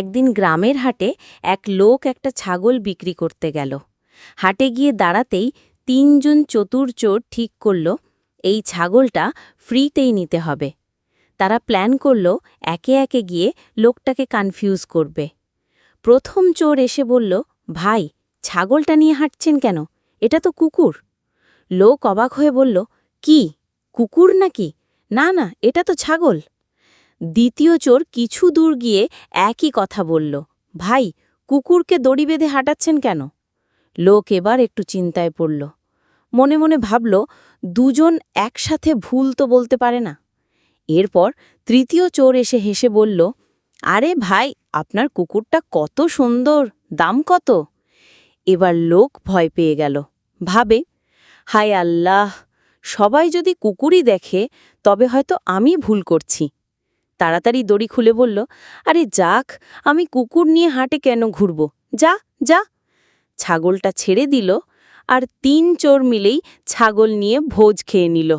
একদিন গ্রামের হাটে এক লোক একটা ছাগল বিক্রি করতে গেল। হাটে গিয়ে দাঁড়াতেই তিনজন চতুর চোর ঠিক করল এই ছাগলটা ফ্রিতেই নিতে হবে। তারা প্ল্যান করল একে একে গিয়ে লোকটাকে কনফিউজ করবে। প্রথম চোর এসে বলল, ভাই, ছাগলটা নিয়ে হাঁটছেন কেন? এটা তো কুকুর। লোক অবাক হয়ে বলল, কি কুকুর নাকি? না না, এটা তো ছাগল। দ্বিতীয় চোর কিছু দূর গিয়ে একই কথা বলল, ভাই, কুকুরকে দড়ি বেঁধে হাঁটাচ্ছেন কেন? লোক এবার একটু চিন্তায় পড়ল। মনে মনে ভাবল, দুজন একসাথে ভুল তো বলতে পারে না। এরপর তৃতীয় চোর এসে হেসে বলল, আরে ভাই, আপনার কুকুরটা কত সুন্দর, দাম কত? এবার লোক ভয় পেয়ে গেল। ভাবে, হায় আল্লাহ, সবাই যদি কুকুরই দেখে তবে হয়তো আমি ভুল করছি। তাড়াতাড়ি দড়ি খুলে বলল, আরে যাক, আমি কুকুর নিয়ে হাটে কেন ঘুরব, যা যা। ছাগলটা ছেড়ে দিল আর তিন চোর মিলেই ছাগল নিয়ে ভোজ খেয়ে নিল।